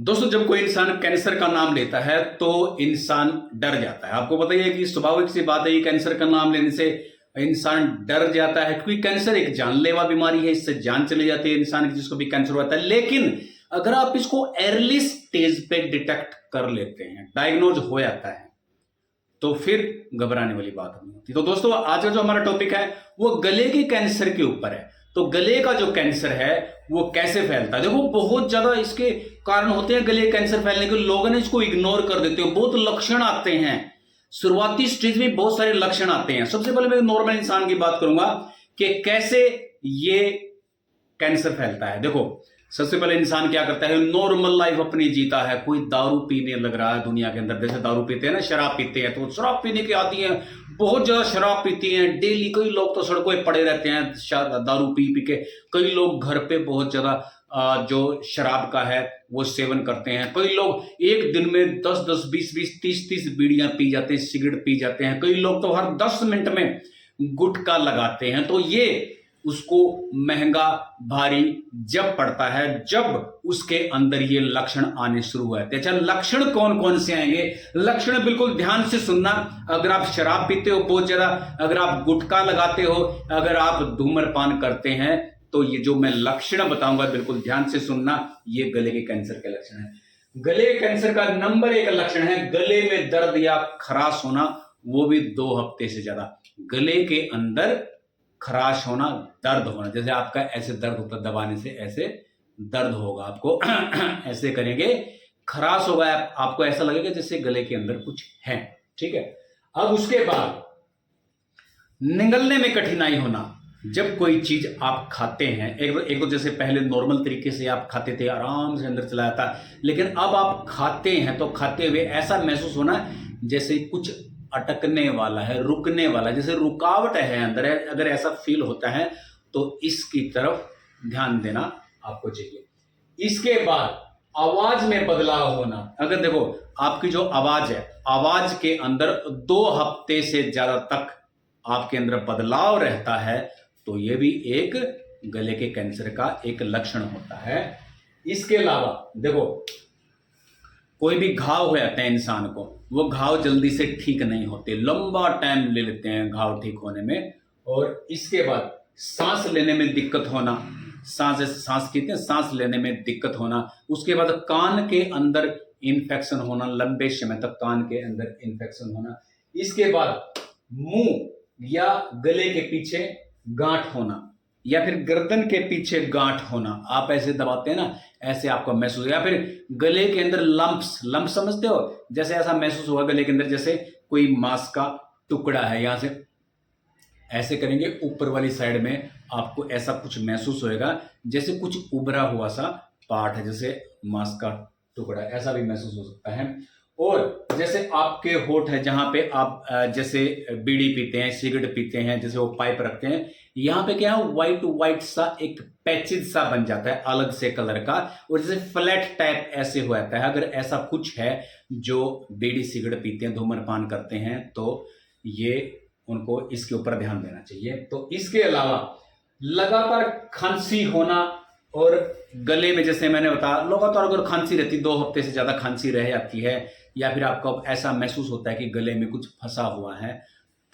दोस्तों, जब कोई इंसान कैंसर का नाम लेता है तो इंसान डर जाता है। आपको पता ही है कि स्वाभाविक सी बात है, ये कैंसर का नाम लेने से इंसान डर जाता है, क्योंकि कैंसर एक जानलेवा बीमारी है, इससे जान चली जाती है इंसान की जिसको भी कैंसर होता है। लेकिन अगर आप इसको अर्ली स्टेज पे डिटेक्ट कर लेते हैं, डायग्नोज हो जाता है, तो फिर घबराने वाली बात नहीं होती। तो दोस्तों, आज का जो हमारा टॉपिक है वो गले के कैंसर के ऊपर है। तो गले का जो कैंसर है वो कैसे फैलता है, देखो बहुत ज्यादा इसके कारण होते हैं गले कैंसर फैलने के। लोगों ने इसको इग्नोर कर देते हो, बहुत लक्षण आते हैं, शुरुआती स्टेज में बहुत सारे लक्षण आते हैं। सबसे पहले मैं नॉर्मल इंसान की बात करूंगा कि कैसे ये कैंसर फैलता है। देखो, सबसे पहले इंसान क्या करता है, नॉर्मल लाइफ अपनी जीता है। कोई दारू पीने लग रहा है दुनिया के अंदर, जैसे दारू पीते हैं ना, शराब पीते हैं, तो शराब पीने के आदी हैं, बहुत ज्यादा शराब पीती हैं डेली। कई लोग तो सड़कों पे पड़े रहते हैं दारू पी पी के। कई लोग घर पे बहुत ज्यादा जो शराब का है वो सेवन करते हैं। कई लोग एक दिन में 10-10, 20-20, 30-30 बीड़ियां पी जाते हैं, सिगरेट पी जाते हैं। कई लोग तो हर 10 मिनट में गुटखा लगाते हैं। तो ये उसको महंगा भारी जब पड़ता है, जब उसके अंदर ये लक्षण आने शुरू हुए थे। अच्छा, लक्षण कौन कौन से आएंगे, लक्षण बिल्कुल ध्यान से सुनना। अगर आप शराब पीते हो बहुत ज्यादा, अगर आप गुटखा लगाते हो, अगर आप धूम्रपान करते हैं, तो ये जो मैं लक्षण बताऊंगा बिल्कुल ध्यान से सुनना। ये गले के कैंसर के लक्षण है। गले कैंसर का नंबर 1 लक्षण है गले में दर्द या खराश होना, वो भी 2 हफ्ते से ज्यादा। गले के अंदर खराश होना, दर्द होना, जैसे आपका ऐसे दर्द होता है दबाने से, ऐसे दर्द होगा आपको ऐसे करेंगे, खराश होगा, आपको ऐसा लगेगा जैसे गले के अंदर कुछ है। ठीक है। अब उसके बाद निगलने में कठिनाई होना। जब कोई चीज आप खाते हैं, एक तो जैसे पहले नॉर्मल तरीके से आप खाते थे, आराम से अंदर चला जाता, लेकिन अब आप खाते हैं तो खाते हुए ऐसा महसूस होना जैसे कुछ अटकने वाला है, रुकने वाला है, जैसे रुकावट है अंदर है। अगर ऐसा फील होता है तो इसकी तरफ ध्यान देना आपको चाहिए। इसके बाद आवाज में बदलाव होना। अगर देखो आपकी जो आवाज है, आवाज के अंदर 2 हफ्ते से ज्यादा तक आपके अंदर बदलाव रहता है, तो यह भी एक गले के कैंसर का एक लक्षण होता है। इसके अलावा देखो, कोई भी घाव हो जाता है इंसान को, वो घाव जल्दी से ठीक नहीं होते, लंबा टाइम ले लेते हैं घाव ठीक होने में। और इसके बाद सांस लेने में दिक्कत होना, सांस खींचते हैं, सांस लेने में दिक्कत होना। उसके बाद कान के अंदर इंफेक्शन होना, लंबे समय तक कान के अंदर इंफेक्शन होना। इसके बाद मुंह या गले के पीछे गांठ होना, या फिर गर्दन के पीछे गांठ होना। आप ऐसे दबाते हैं ना, ऐसे आपको महसूस हो, या फिर गले के अंदर लंप्स समझते हो, जैसे ऐसा महसूस होगा गले के अंदर जैसे कोई मांस का टुकड़ा है। यहां से ऐसे करेंगे, ऊपर वाली साइड में आपको ऐसा कुछ महसूस होएगा जैसे कुछ उभरा हुआ सा पार्ट है, जैसे मांस का टुकड़ा, ऐसा भी महसूस हो सकता है। और जैसे आपके होठ है, जहां पे आप जैसे बीड़ी पीते हैं, सिगरेट पीते हैं, जैसे वो पाइप रखते हैं, यहां पे क्या है, व्हाइट सा एक पैचेज सा बन जाता है अलग से कलर का, और जैसे फ्लैट टाइप ऐसे हो जाता है। अगर ऐसा कुछ है, जो बीड़ी सिगरेट पीते हैं, धूम्रपान करते हैं, तो ये उनको इसके ऊपर ध्यान देना चाहिए। तो इसके अलावा लगातार खांसी होना, और गले में जैसे मैंने बताया, लगातार अगर खांसी रहती, 2 हफ्ते से ज्यादा खांसी रह जाती है, या फिर आपको ऐसा महसूस होता है कि गले में कुछ फंसा हुआ है,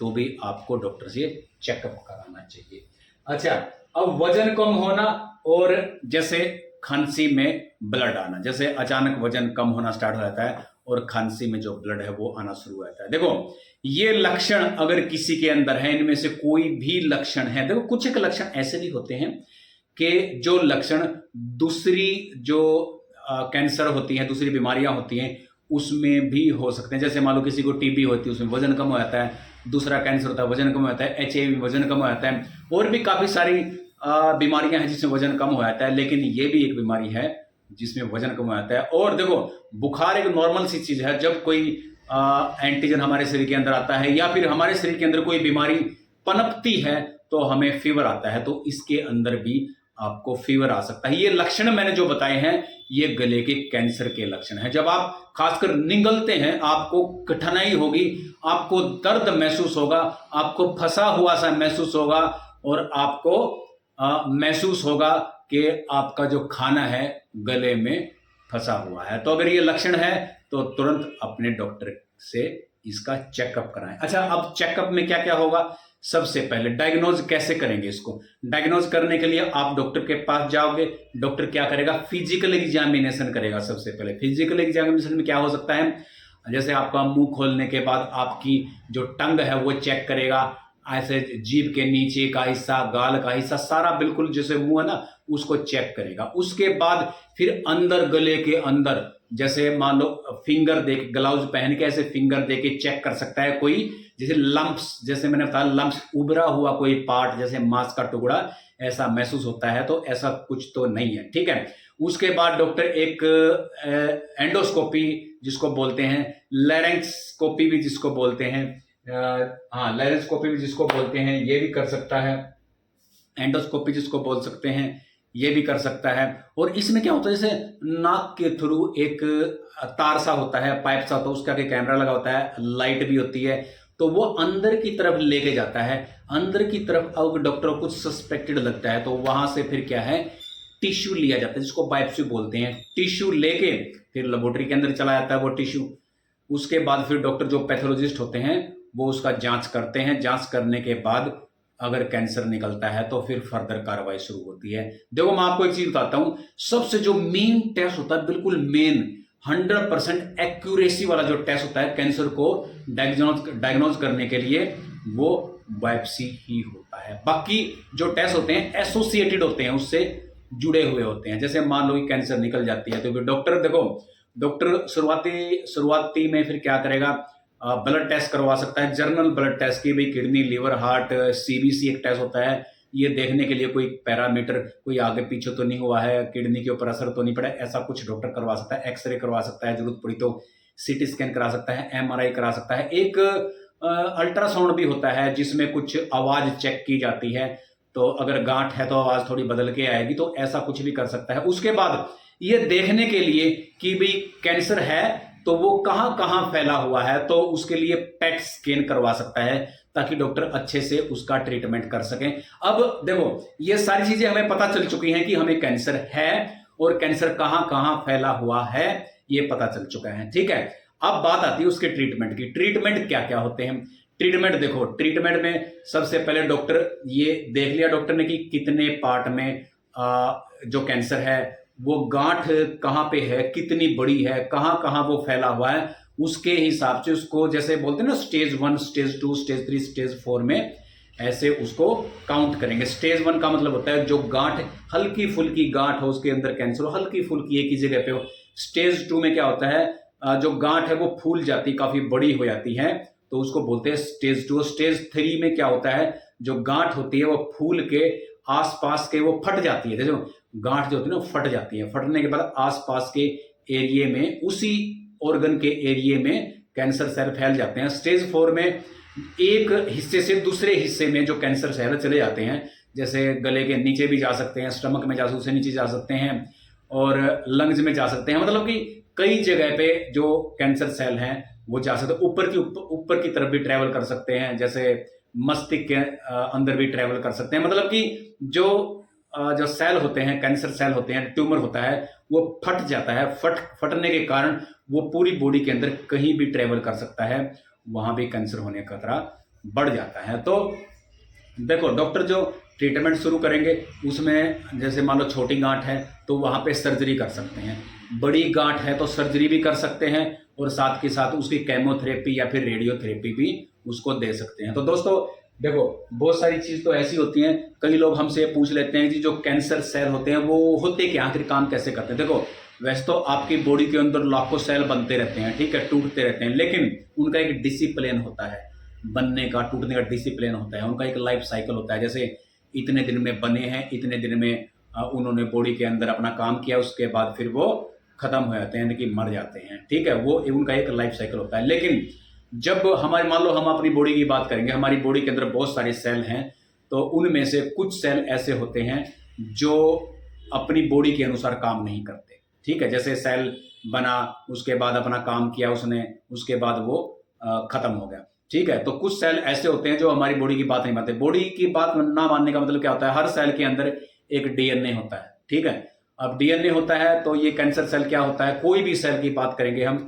तो भी आपको डॉक्टर से चेकअप कराना चाहिए। अच्छा, अब वजन कम होना, और जैसे खांसी में ब्लड आना, जैसे अचानक वजन कम होना स्टार्ट हो जाता है और खांसी में जो ब्लड है वो आना शुरू हो जाता है। देखो, ये लक्षण अगर किसी के अंदर है, इनमें से कोई भी लक्षण है, देखो कुछ एक लक्षण ऐसे भी होते हैं कि जो लक्षण दूसरी जो कैंसर होती है, दूसरी बीमारियां होती हैं, उसमें भी हो सकते हैं। जैसे मान लो किसी को टीबी होती है, उसमें वजन कम हो जाता है। दूसरा कैंसर होता है, वजन कम हो जाता है। HIV में वजन कम हो जाता है। और भी काफी सारी बीमारियां हैं जिसमें वजन कम हो जाता है, लेकिन ये भी एक बीमारी है जिसमें वजन कम हो जाता है। और देखो, बुखार एक नॉर्मल सी चीज है। जब कोई एंटीजन हमारे शरीर के अंदर आता है, या फिर हमारे शरीर के अंदर कोई बीमारी पनपती है, तो हमें फीवर आता है, तो इसके अंदर भी आपको फीवर आ सकता है। ये लक्षण मैंने जो बताए हैं, ये गले के कैंसर के लक्षण हैं। जब आप खासकर निगलते हैं, आपको कठिनाई होगी, आपको दर्द महसूस होगा, आपको फंसा हुआ सा महसूस होगा, और आपको महसूस होगा कि आपका जो खाना है गले में फंसा हुआ है। तो अगर ये लक्षण है तो तुरंत अपने डॉक्टर से इसका चेकअप कराएं। अच्छा, अब चेकअप में क्या क्या होगा? सबसे पहले डायग्नोज कैसे करेंगे इसको? डायग्नोज करने के लिए आप डॉक्टर के पास जाओगे। डॉक्टर क्या करेगा? फिजिकल एग्जामिनेशन करेगा। सबसे पहले फिजिकल एग्जामिनेशन में क्या हो सकता है? जैसे आपका मुंह खोलने के बाद आपकी जो टंग है वो चेक करेगा, ऐसे जीभ के नीचे का हिस्सा, गाल का हिस्सा, सारा बिल्कुल जैसे मुंह है ना, उसको चेक करेगा। उसके बाद फिर अंदर गले के अंदर, जैसे मान लो फिंगर दे के, ग्लव्स पहन के ऐसे फिंगर दे के चेक कर सकता है। कोई जैसे लंप्स, जैसे मैंने बताया लंप्स, उभरा हुआ कोई पार्ट जैसे मांस का टुकड़ा ऐसा महसूस होता है, तो ऐसा कुछ तो नहीं है। ठीक है। उसके बाद डॉक्टर एक एंडोस्कोपी जिसको बोलते हैं, लैरिंक्सकोपी भी जिसको बोलते हैं, हाँ लैरिंक्सकोपी भी जिसको बोलते हैं, ये भी कर सकता है। एंडोस्कोपी जिसको बोल सकते हैं, ये भी कर सकता है। और इसमें क्या होता है, जैसे नाक के थ्रू एक तार सा होता है, पाइप सा होता है, उसका आगे कैमरा लगा होता है, लाइट भी होती है, तो वो अंदर की तरफ लेके जाता है। अंदर की तरफ अगर डॉक्टर को कुछ सस्पेक्टेड लगता है तो वहां से फिर क्या है, टिश्यू लिया जाता है, जिसको बायोप्सी बोलते हैं। टिश्यू लेके फिर लेबोरेटरी के अंदर चला जाता है वो टिश्यू। उसके बाद फिर डॉक्टर जो पैथोलॉजिस्ट होते हैं वो उसका जांच करते हैं। जांच करने के बाद अगर कैंसर निकलता है तो फिर फर्दर कार्रवाई शुरू होती है। देखो मैं आपको एक चीज बताता हूं, सबसे जो मेन टेस्ट होता है, बिल्कुल मेन 100% एक्यूरेसी वाला जो टेस्ट होता है कैंसर को डायग्नोज करने के लिए, वो बायोप्सी ही होता है। बाकी जो टेस्ट होते हैं एसोसिएटेड होते हैं, उससे जुड़े हुए होते हैं। जैसे मान लो कि कैंसर निकल जाती है तो फिर डॉक्टर, देखो डॉक्टर शुरुआती में फिर क्या करेगा, ब्लड टेस्ट करवा सकता है, जर्नल ब्लड टेस्ट की, भाई किडनी, लिवर, हार्ट, सीबीसी एक टेस्ट होता है, ये देखने के लिए कोई पैरामीटर कोई आगे पीछे तो नहीं हुआ है, किडनी के ऊपर असर तो नहीं पड़ा, ऐसा कुछ डॉक्टर करवा सकता है। एक्सरे करवा सकता है, जरूरत पड़ी तो सीटी स्कैन करा सकता है, एमआरआई करा सकता है। एक अल्ट्रासाउंड भी होता है जिसमें कुछ आवाज चेक की जाती है, तो अगर गांठ है तो आवाज थोड़ी बदल के आएगी, तो ऐसा कुछ भी कर सकता है। उसके बाद ये देखने के लिए कि भाई कैंसर है तो वो कहां कहां फैला हुआ है, तो उसके लिए पेट स्कैन करवा सकता है, ताकि डॉक्टर अच्छे से उसका ट्रीटमेंट कर सकें। अब देखो ये सारी चीजें हमें पता चल चुकी हैं कि हमें कैंसर है और कैंसर कहां कहां फैला हुआ है, ये पता चल चुका है। ठीक है। अब बात आती है उसके ट्रीटमेंट की। ट्रीटमेंट क्या क्या होते हैं? ट्रीटमेंट देखो, ट्रीटमेंट में सबसे पहले डॉक्टर ये देख लिया डॉक्टर ने कि कितने पार्ट में जो कैंसर है, वो गांठ कहां पे है, कितनी बड़ी है, कहां कहां वो फैला हुआ है, उसके हिसाब से उसको, जैसे बोलते हैं ना स्टेज 1, स्टेज 2, स्टेज 3, स्टेज 4 में, ऐसे उसको काउंट करेंगे। स्टेज 1 का मतलब होता है जो गांठ हल्की फुल्की गांठ हो, उसके अंदर कैंसर हो, हल्की फुल्की एक ही जगह पे हो। स्टेज 2 में क्या होता है, जो गांठ है वो फूल जाती, काफी बड़ी हो जाती है, तो उसको बोलते हैं स्टेज 2। स्टेज 3 में क्या होता है, जो गांठ होती है वो फूल के आसपास के वो फट जाती है। देखो गांठ जो होती है ना फट जाती है, फटने के बाद आसपास के एरिया में, उसी ऑर्गन के एरिया में कैंसर सेल फैल जाते हैं। स्टेज 4 में एक हिस्से से दूसरे हिस्से में जो कैंसर सेल चले जाते हैं, जैसे गले के नीचे भी जा सकते हैं, स्टमक में जा सकते हैं, उससे नीचे जा सकते हैं, और लंग्स में जा सकते हैं। मतलब कि कई जगह पे जो कैंसर सेल हैं वो जा सकते हैं। ऊपर की तरफ भी ट्रेवल कर सकते हैं, जैसे मस्तिष्क के अंदर भी ट्रेवल कर सकते हैं। मतलब कि जो सेल होते हैं, कैंसर सेल होते हैं, ट्यूमर होता है, वो फट जाता है। फटने के कारण वो पूरी बॉडी के अंदर कहीं भी ट्रेवल कर सकता है, वहां भी कैंसर होने का खतरा बढ़ जाता है। तो देखो डॉक्टर जो ट्रीटमेंट शुरू करेंगे उसमें, जैसे मान लो छोटी गांठ है तो वहां पे सर्जरी कर सकते हैं, बड़ी गांठ है तो सर्जरी भी कर सकते हैं, और साथ के साथ उसकी केमोथेरेपी या फिर रेडियोथेरेपी भी उसको दे सकते हैं। तो दोस्तों देखो बहुत सारी चीज तो ऐसी होती हैं, कई लोग हमसे पूछ लेते हैं कि जो कैंसर सेल होते हैं वो होते क्या, आखिर काम कैसे करते हैं। देखो वैसे तो आपकी बॉडी के अंदर लाखों सेल बनते रहते हैं, ठीक है, टूटते रहते हैं, लेकिन उनका एक डिसिप्लिन होता है, बनने का, टूटने का डिसिप्लिन होता है, उनका एक लाइफ साइकिल होता है। जैसे इतने दिन में बने हैं, इतने दिन में उन्होंने बॉडी के अंदर अपना काम किया, उसके बाद फिर वो खत्म हो जाते हैं, यानी कि मर जाते हैं, ठीक है, वो उनका एक लाइफ साइकिल होता है। लेकिन जब हमारे, मान लो हम अपनी बॉडी की बात करेंगे, हमारी बॉडी के अंदर बहुत सारे सेल हैं, तो उनमें से कुछ सेल ऐसे होते हैं जो अपनी बॉडी के अनुसार काम नहीं करते, ठीक है। जैसे सेल बना, उसके बाद अपना काम किया उसने, उसके बाद वो खत्म हो गया, ठीक है। तो कुछ सेल ऐसे होते हैं जो हमारी बॉडी की बात नहीं मानते। बॉडी की बात ना मानने का मतलब क्या होता है, हर सेल के अंदर एक डीएनए होता है, ठीक है, अब डीएनए होता है तो ये कैंसर सेल क्या होता है, कोई भी सेल की बात करेंगे हम,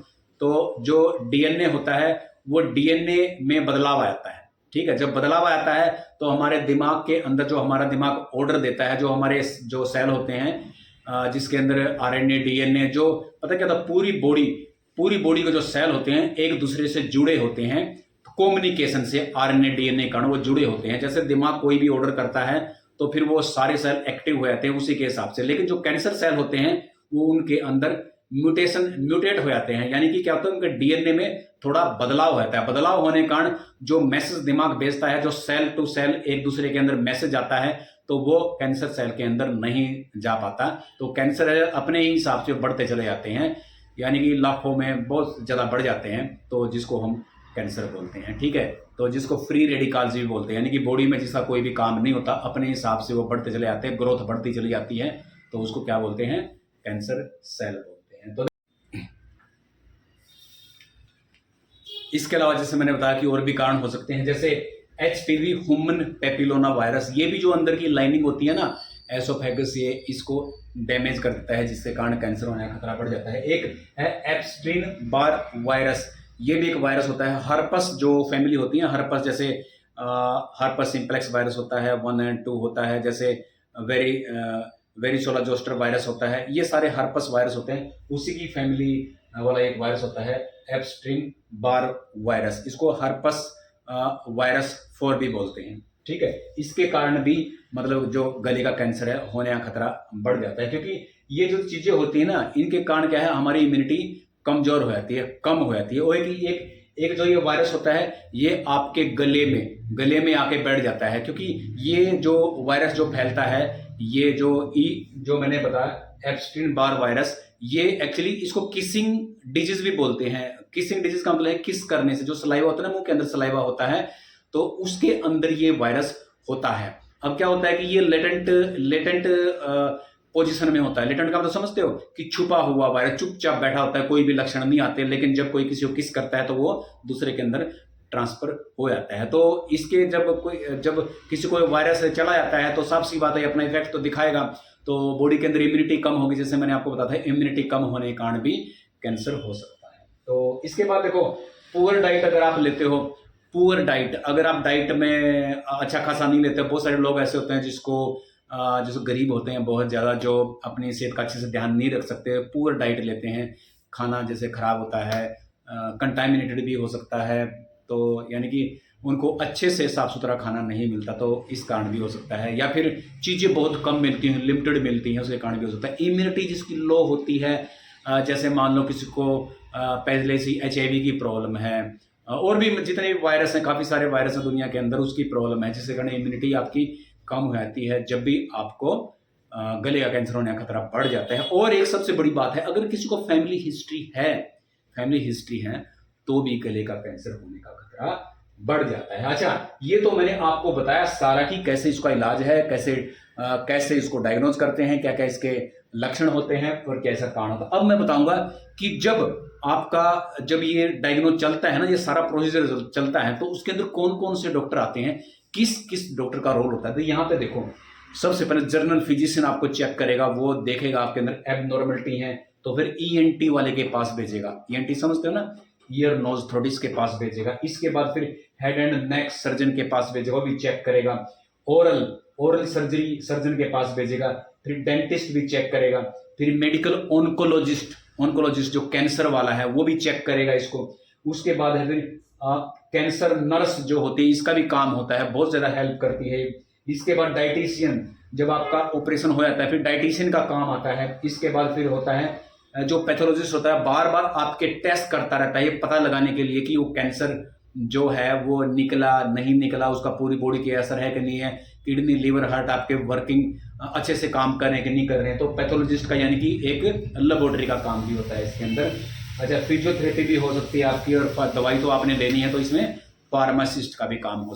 तो जो डीएनए होता है वो डीएनए में बदलाव आता है, ठीक है। जब बदलाव आता है तो हमारे दिमाग के अंदर, जो हमारा दिमाग ऑर्डर देता है, जो हमारे जो सेल होते हैं जिसके अंदर आरएनए डीएनए, जो पता क्या था, पूरी बॉडी के जो सेल होते हैं एक दूसरे से जुड़े होते हैं, कम्युनिकेशन से आरएनए डीएनए कारण वो जुड़े होते हैं। जैसे दिमाग कोई भी ऑर्डर करता है तो फिर वो सारे सेल एक्टिव हो जाते हैं उसी के हिसाब से। लेकिन जो कैंसर सेल होते हैं वो उनके अंदर म्यूटेट हो जाते हैं, यानी कि क्या होता है, उनके डीएनए में थोड़ा बदलाव होता है। बदलाव होने के कारण जो मैसेज दिमाग भेजता है, जो सेल टू सेल एक दूसरे के अंदर मैसेज आता है, तो वो कैंसर सेल के अंदर नहीं जा पाता। तो कैंसर अपने ही हिसाब से बढ़ते चले जाते हैं, यानी कि लाखों में बहुत ज़्यादा बढ़ जाते हैं, तो जिसको हम कैंसर बोलते हैं, ठीक है। तो जिसको फ्री रेडिकल्स भी बोलते हैं, यानी कि बॉडी में जिसका कोई भी काम नहीं होता, अपने हिसाब से वो बढ़ते चले जाते हैं, ग्रोथ बढ़ती चली जाती है, तो उसको क्या बोलते हैं, कैंसर सेल बोलते हैं। तो इसके अलावा जैसे मैंने बताया कि और भी कारण हो सकते हैं, जैसे एचपीवी, ह्यूमन पेपिलोमा वायरस, ये भी जो अंदर की लाइनिंग होती है ना एसोफेगस, ये इसको डैमेज कर देता है, जिससे कारण कैंसर होने का खतरा बढ़ जाता है। एक है एप्स्टीन बार वायरस, ये भी एक वायरस होता है। हर्पस जो फैमिली होती है, हर्पस जैसे हर्पस सिंप्लेक्स वायरस होता है 1 और 2 होता है, जैसे वेरिसोला जोस्टर वायरस होता है, ये सारे हर्पस वायरस होते हैं। उसी की फैमिली वाला एक वायरस होता है एप्स्टीन बार वायरस, इसको हर्पस वायरस 4 भी बोलते हैं, ठीक है। इसके कारण भी मतलब जो गले का कैंसर है होने का खतरा बढ़ जाता है, क्योंकि ये जो चीजें होती है ना, इनके कारण क्या है, हमारी इम्यूनिटी कमजोर हो जाती है, कम हो जाती है। और एक जो ये वायरस होता है, ये आपके गले में आके बैठ जाता है, क्योंकि ये जो वायरस जो फैलता है, ये जो मैंने बताया एप्स्टीन बार वायरस, ये एक्चुअली इसको किसिंग डिजीज भी बोलते हैं। किसिंग डिजीज का मतलब है किस करने से, जो सलाइवा होता है ना, मुंह के अंदर सलाइवा होता है, तो उसके अंदर ये वायरस होता है। अब क्या होता है कि ये लेटेंट पोजीशन में होता है। लेटेंट का मतलब समझते हो कि छुपा हुआ वायरस, चुपचाप बैठा होता है, कोई भी लक्षण नहीं आते, लेकिन जब कोई किसी को किस करता है तो वो दूसरे के अंदर ट्रांसफर हो जाता है। तो इसके जब किसी को वायरस चला जाता है तो साफ सी बात है अपना इफेक्ट तो दिखाएगा, तो बॉडी के अंदर इम्यूनिटी कम होगी, जैसे मैंने आपको बताया था, इम्यूनिटी कम होने के कारण भी कैंसर हो सकता है। तो इसके बाद देखो, पुअर डाइट अगर आप लेते हो, पुअर डाइट अगर आप डाइट में अच्छा खासा नहीं लेते, बहुत सारे लोग ऐसे होते हैं जिसको गरीब होते हैं बहुत ज़्यादा, जो अपनी सेहत का अच्छे से ध्यान नहीं रख सकते, पुअर डाइट लेते हैं, खाना जैसे खराब होता है, कंटामिनेटेड भी हो सकता है, तो यानी कि उनको अच्छे से साफ सुथरा खाना नहीं मिलता, तो इस कारण भी हो सकता है। या फिर चीज़ें बहुत कम मिलती हैं, लिमिटेड मिलती हैं, उसके कारण भी हो सकता है। इम्यूनिटी जिसकी लो होती है, जैसे मान लो किसी को पहले से HIV की प्रॉब्लम है, और भी जितने भी वायरस हैं, काफ़ी सारे वायरस हैं दुनिया के अंदर, उसकी प्रॉब्लम है, जिससे कारण इम्यूनिटी आपकी कम हो जाती है, जब भी आपको गले का कैंसर होने का खतरा बढ़ जाता है। और एक सबसे बड़ी बात है, अगर किसी को फैमिली हिस्ट्री है तो भी गले का कैंसर होने का खतरा बढ़ जाता है। अच्छा, ये तो मैंने आपको बताया सारा कि कैसे इसका इलाज है, कैसे इसको डायग्नोज करते हैं, क्या क्या इसके लक्षण होते हैं और कैसा कारण होता है। अब मैं बताऊंगा कि जब ये डायग्नोज चलता है ना, ये सारा प्रोसीजर चलता है, तो उसके अंदर कौन कौन से डॉक्टर आते हैं, किस डॉक्टर का रोल होता है। तो यहाँ पे देखो, सबसे पहले जनरल फिजिशियन आपको चेक करेगा, वो देखेगा आपके अंदर एबनॉर्मलिटी है, तो फिर ENT वाले के पास भेजेगा। ENT समझते हो ना, ईयर नोज थ्रोट, इसके पास भेजेगा। इसके बाद फिर हेड एंड नेक सर्जन के पास भेजेगा, वो भी चेक करेगा। ओरल सर्जन के पास भेजेगा, फिर डेंटिस्ट भी चेक करेगा, फिर मेडिकल ऑन्कोलॉजिस्ट जो कैंसर वाला है वो भी चेक करेगा इसको। उसके बाद है फिर कैंसर नर्स जो होती है, इसका भी काम होता है, बहुत ज्यादा हेल्प करती है। इसके बाद डाइटिशियन, जब आपका ऑपरेशन हो जाता है फिर डाइटिशियन का काम आता है। इसके बाद फिर होता है जो पैथोलॉजिस्ट होता है, बार बार आपके टेस्ट करता रहता है ये पता लगाने के लिए कि वो कैंसर जो है वो निकला नहीं निकला, उसका पूरी बॉडी के असर है कि नहीं है, किडनी लिवर हार्ट आपके वर्किंग अच्छे से काम कर रहे हैं कि नहीं कर रहे हैं। तो पैथोलॉजिस्ट का यानी कि एक लेबोरेटरी का काम भी होता है इसके अंदर। अच्छा, फिजियोथेरेपी भी हो सकती है आपकी, और दवाई तो आपने लेनी है, तो इसमें फार्मासिस्ट का भी काम हो सकता है।